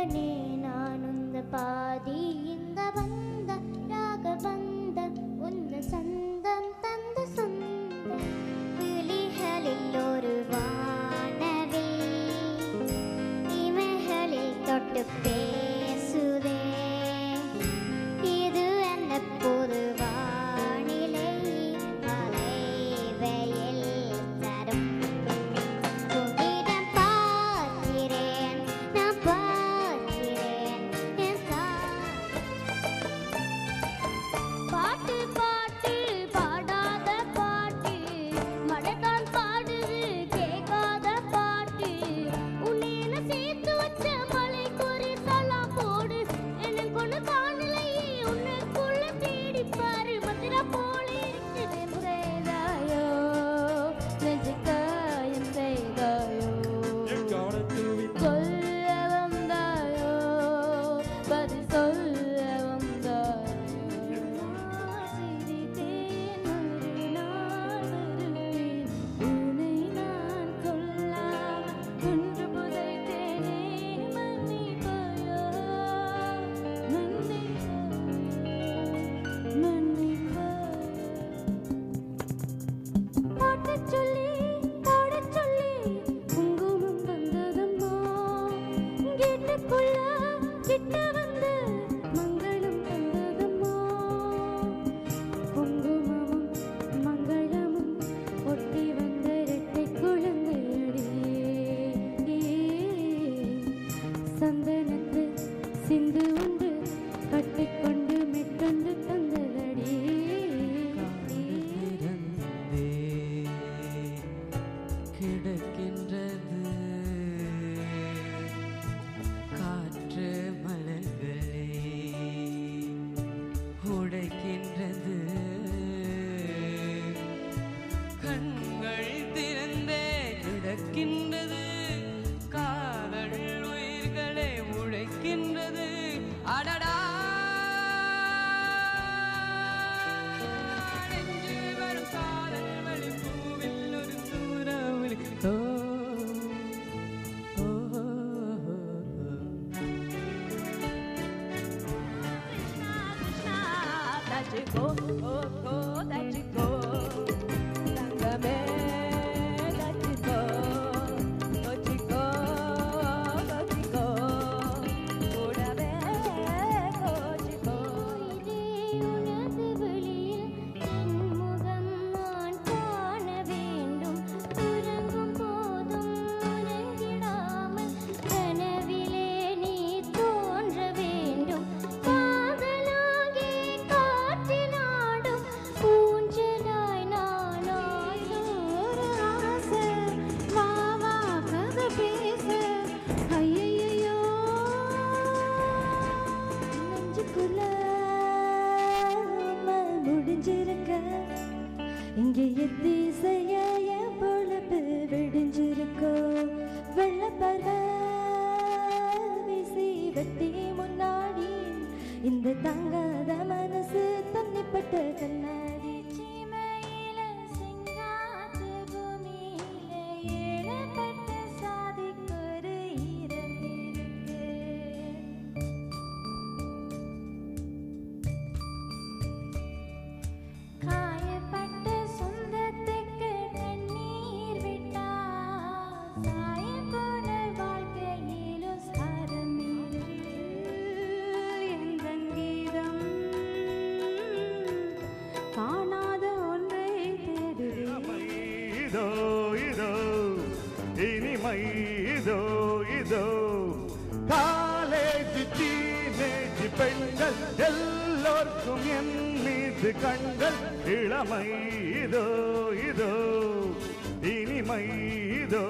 நண்பனே நான் உந்த பாதி இந்த வந்த ராக வந்த உந்த சந்தம் தந்த சொந்தம் விழிகளில் ஒரு வானவே இமைகளில் தொட்டு பேசுதே இது என்ன புது வானிலை மழை வெயில் தரும் உன்னிடம் பார்க்கிறேன் நான் பார்க்கிறேன் என் பாட்டு பாட்டு பாடாத பாட்டு மடத்தான் பாடுது கேட்காத பாட்டு உன்னை சேர்த்து வச்ச மலை குறித்தலாம் போடு என்ன கொண்டு காணலையே உன்னைக்குள்ள தேடிப்பாரு மந்திரா போல இருக்குது முறைதாயோ நெஞ்சுக்காயம் செய்தாயோ கொல்ல வந்தாயோ பதில் சொல்ல வந்தாயோ சிரித்தேன் ஒரு நாள் வருவேன் உன்னை நான் கொல்லாமல் ஒன்று புதைத்தேனே மன்னிப்பாயோ பாடச் சொல்லி குங்குமம் வந்ததம்மா கேட்டுக்குள்ள கிட்ட வந்து மங்களம் தந்ததம்மா குங்குமமும் மங்களமும் ஒட்டி வந்த இரட்டை குழந்தையடி சந்தனத்து சிந்து உண்டு கட்டிக்கொண்டு மெட்டொண்டு தந்ததடி கிடக்கின்றது காற்று மலர்களே உடைக்கின்றது கண்கள் திறந்தே கிடக்கின்றது காதல் உயிர்களை உழைக்கின்றது அடடா நெஞ்சில் வரும் காதல் வழி பூவில் ஒரு சூறாவளி ஓ ஓ Krishna, Tachiko, oh, Tachiko, Tangame, Tachiko, Tochiko, Tochiko, Udave, Tochiko. உனது வெளியில் என் முகம் நான் காண வேண்டும் உறங்கும் போதும் உறங்கிடாமல் கனவிலே நீ தோன்ற வேண்டும் காதலாகி காற்றினாடும் ஊஞ்சலாய் நானாய் ஒரு ஆசை வாவா கதை பேச ஐயையோ நெஞ்சுக்குள்ள முடிஞ்சிருக்க இங்கே எத்திசைய என் பொழப்பு விடிஞ்சிருக்கோ வெள்ளப்பற வீசி வெட்டி முன்னாடி இந்த தங்காத மனசு தண்ணிப்பட்ட கண்ணாடி சீமையில சிங்காத்து பூமியில ஏழப்பட்ட சாதிக்கொரு ஈரம் இருக்கு காயப்பட்ட சொந்தத்துக்கு கண்ணீர் விட்டா சாயம் போன வாழ்க்கையிலும் சாரம் என் கீதம் காணாத ஒன்றை தேடுவே இதோ இதோ இனிமை இதோ இதோ காலேஜ் டீனேஜ் பெண்கள் எல்லோர்க்கும் என் மீது கண்கள் இளமை இதோ இதோ இனிமை இதோ